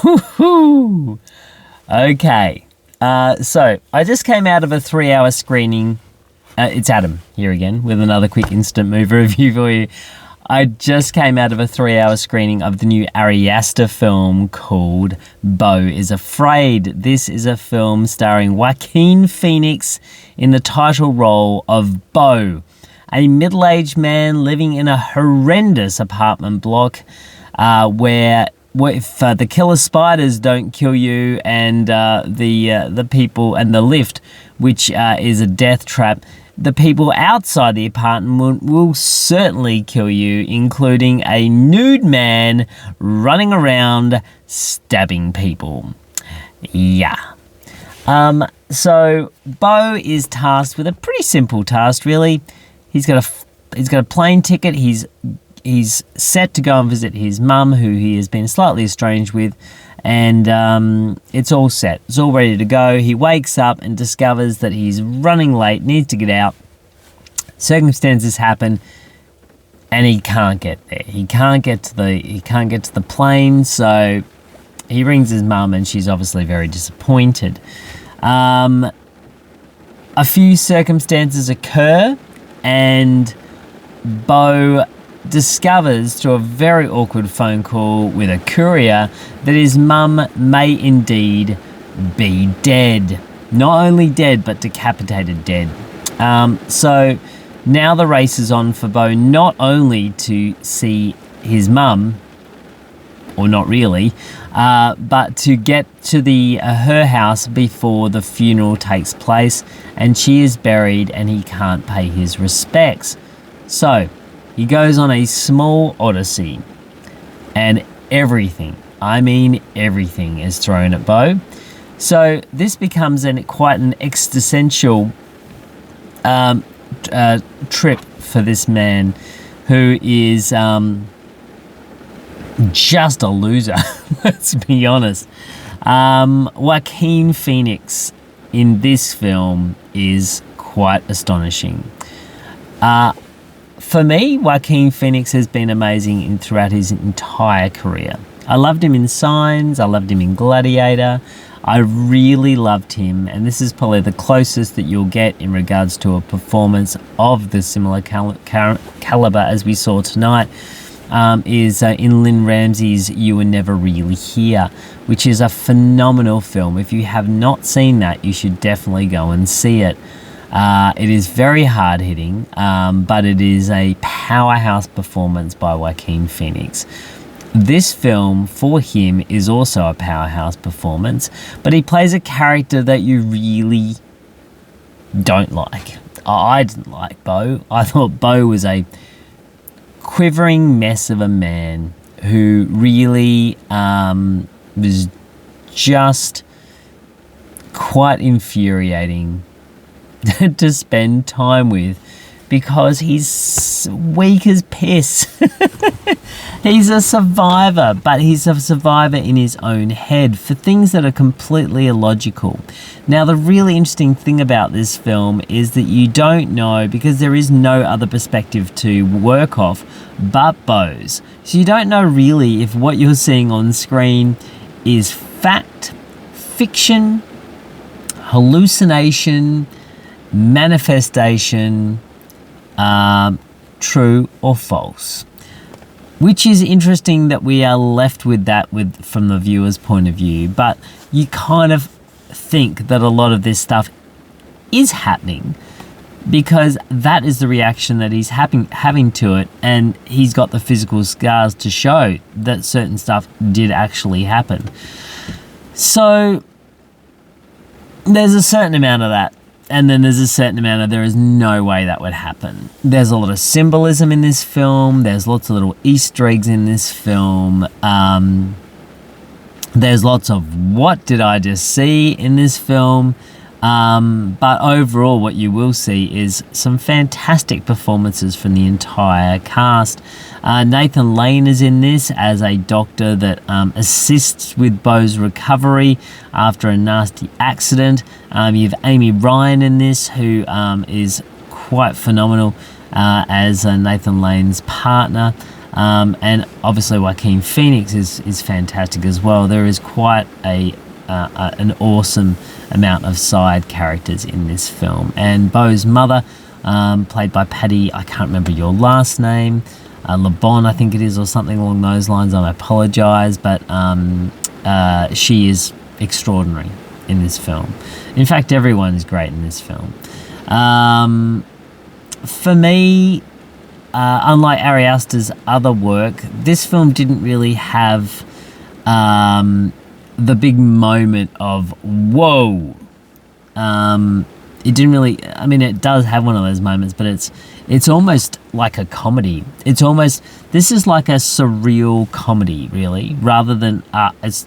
Woohoo! Okay. So I just came out of a 3-hour screening. It's Adam here again with another quick instant movie review for you. I just came out of a 3-hour screening of the new Ari Aster film called Beau Is Afraid. This is a film starring Joaquin Phoenix in the title role of Beau, a middle-aged man living in a horrendous apartment block where if the killer spiders don't kill you and the people and the lift, which is a death trap, the people outside the apartment will certainly kill you, including a nude man running around stabbing people. Yeah. So Beau is tasked with a pretty simple task, really. He's got a plane ticket. He's set to go and visit his mum, who he has been slightly estranged with, and it's all set. It's all ready to go. He wakes up and discovers that he's running late, needs to get out. Circumstances happen, and he can't get there. He can't get to the plane, so he rings his mum, and she's obviously very disappointed. A few circumstances occur, and Beau discovers through a very awkward phone call with a courier that his mum may indeed be dead. Not only dead, but decapitated dead. So now the race is on for Beau, not only to see his mum, or not really, but to get to her house before the funeral takes place, and she is buried and he can't pay his respects. So he goes on a small odyssey, and everything, I mean everything, is thrown at Beau. So this becomes quite an existential trip for this man, who is just a loser. Let's be honest. Joaquin Phoenix in this film is quite astonishing. For me, Joaquin Phoenix has been amazing throughout his entire career. I loved him in Signs. I loved him in Gladiator. I really loved him, and this is probably the closest that you'll get in regards to a performance of the similar caliber as we saw tonight, is in Lynn Ramsey's You Were Never Really Here, which is a phenomenal film. If you have not seen that, you should definitely go and see it. It is very hard-hitting, but it is a powerhouse performance by Joaquin Phoenix. This film, for him, is also a powerhouse performance, but he plays a character that you really don't like. I didn't like Beau. I thought Beau was a quivering mess of a man who really was just quite infuriating to spend time with, because he's weak as piss. He's a survivor, but he's a survivor in his own head for things that are completely illogical. Now, the really interesting thing about this film is that you don't know, because there is no other perspective to work off but Beau's. So you don't know really if what you're seeing on screen is fact, fiction, hallucination, manifestation, true or false. Which is interesting that we are left with that from the viewer's point of view, but you kind of think that a lot of this stuff is happening because that is the reaction that he's having to it, and he's got the physical scars to show that certain stuff did actually happen. So there's a certain amount of that. And then there's a certain amount of there is no way that would happen. There's a lot of symbolism in this film. There's lots of little Easter eggs in this film. There's lots of what did I just see in this film. But overall, what you will see is some fantastic performances from the entire cast. Nathan Lane is in this as a doctor that assists with Beau's recovery after a nasty accident. You have Amy Ryan in this, who is quite phenomenal as Nathan Lane's partner. And obviously Joaquin Phoenix is fantastic as well. There is quite an awesome amount of side characters in this film. And Beau's mother, played by Patty, I can't remember your last name, LeBon, I think it is, or something along those lines. I apologise, but she is extraordinary in this film. In fact, everyone is great in this film. For me, unlike Ari Aster's other work, this film didn't really have the big moment of whoa. It didn't really. I mean, it does have one of those moments, but it's almost like a comedy. This is like a surreal comedy, really, rather than it's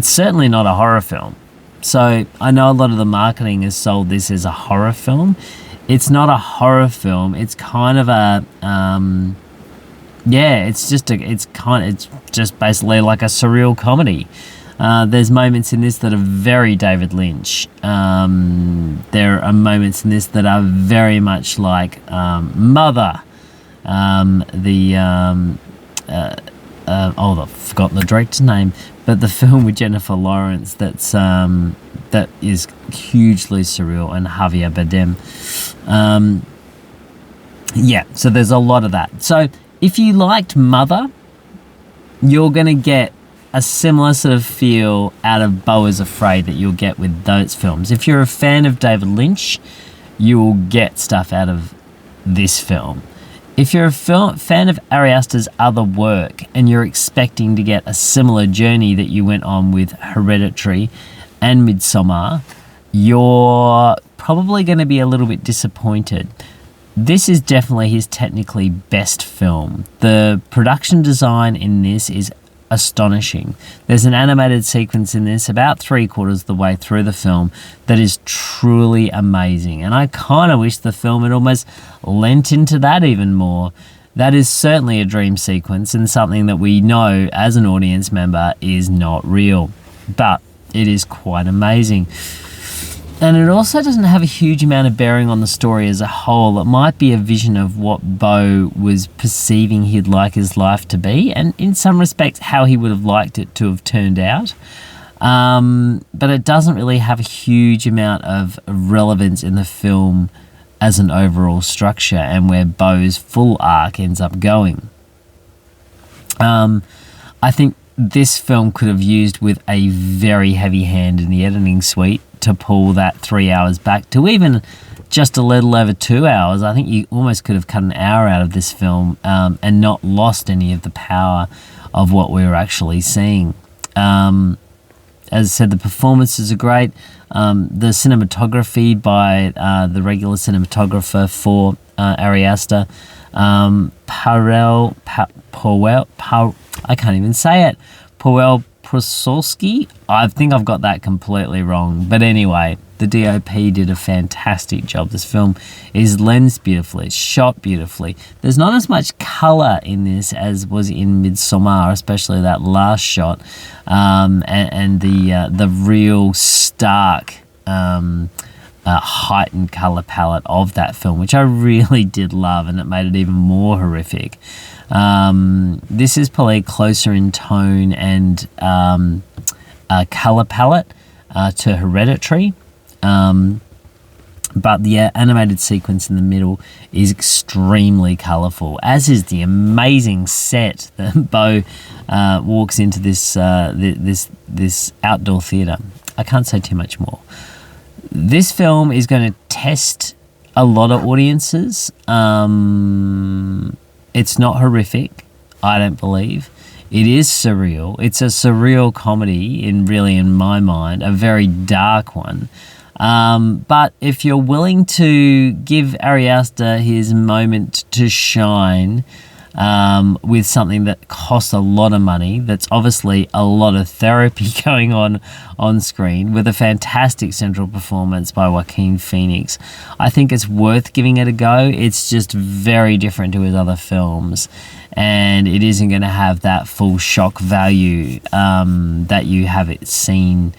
certainly not a horror film. So I know a lot of the marketing has sold this as a horror film. It's not a horror film. It's kind of a it's just basically like a surreal comedy. There's moments in this that are very David Lynch. There are moments in this that are very much like Mother. I've forgotten the director's name, but the film with Jennifer Lawrence that is hugely surreal, and Javier Bardem. So there's a lot of that. So if you liked Mother, you're going to get a similar sort of feel out of Beau Is Afraid that you'll get with those films. If you're a fan of David Lynch, you will get stuff out of this film. If you're a fan of Ari Aster's other work and you're expecting to get a similar journey that you went on with Hereditary and Midsommer, you're probably going to be a little bit disappointed. This is definitely his technically best film. The production design in this is astonishing. There's an animated sequence in this about 3/4 of the way through the film that is truly amazing, and I kind of wish the film had almost lent into that even more. That is certainly a dream sequence and something that we know as an audience member is not real, but it is quite amazing. And it also doesn't have a huge amount of bearing on the story as a whole. It might be a vision of what Beau was perceiving he'd like his life to be, and in some respects how he would have liked it to have turned out. But it doesn't really have a huge amount of relevance in the film as an overall structure and where Beau's full arc ends up going. I think this film could have used with a very heavy hand in the editing suite to pull that 3 hours back to even just a little over 2 hours. I think you almost could have cut an hour out of this film and not lost any of the power of what we were actually seeing. As I said, the performances are great. The cinematography by the regular cinematographer for Ari Aster, I can't even say it. Powell Prosolski. I think I've got that completely wrong. But anyway, the DOP did a fantastic job. This film is lensed beautifully. It's shot beautifully. There's not as much colour in this as was in Midsommer, especially that last shot, and the real stark heightened colour palette of that film, which I really did love, and it made it even more horrific. This is probably closer in tone and colour palette to Hereditary, but the animated sequence in the middle is extremely colourful, as is the amazing set that Beau walks into this outdoor theatre. I can't say too much more. This film is going to test a lot of audiences. It's not horrific, I don't believe. It is surreal. It's a surreal comedy, in my mind, a very dark one. But if you're willing to give Ari Aster his moment to shine with something that costs a lot of money, that's obviously a lot of therapy going on screen, with a fantastic central performance by Joaquin Phoenix, I think it's worth giving it a go. It's just very different to his other films, and it isn't going to have that full shock value that you have it seen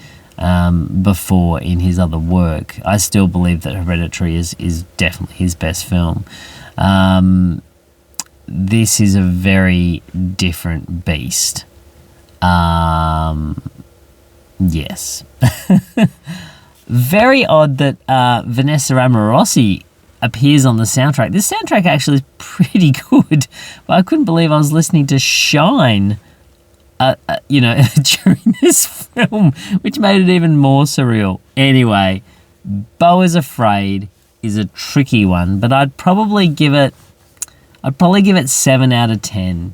before in his other work. I still believe that Hereditary is definitely his best film. this is a very different beast. Yes. Very odd that Vanessa Amorosi appears on the soundtrack. This soundtrack actually is pretty good, but I couldn't believe I was listening to Shine, during this film, which made it even more surreal. Anyway, Beau Is Afraid is a tricky one, but I'd probably give it 7 out of 10.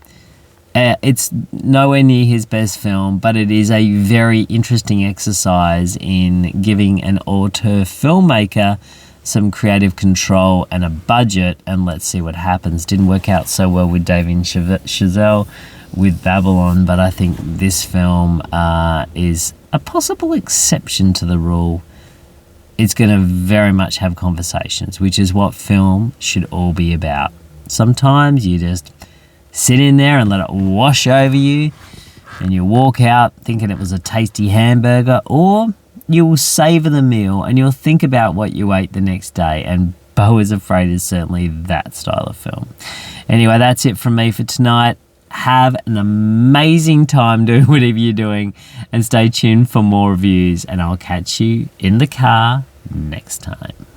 It's nowhere near his best film, but it is a very interesting exercise in giving an auteur filmmaker some creative control and a budget, and let's see what happens. Didn't work out so well with Damien Chazelle with Babylon, but I think this film is a possible exception to the rule. It's going to very much have conversations, which is what film should all be about. Sometimes you just sit in there and let it wash over you, and you walk out thinking it was a tasty hamburger, or you'll savor the meal and you'll think about what you ate the next day, and Beau Is Afraid is certainly that style of film. Anyway, that's it from me for tonight. Have an amazing time doing whatever you're doing, and stay tuned for more reviews, and I'll catch you in the car next time.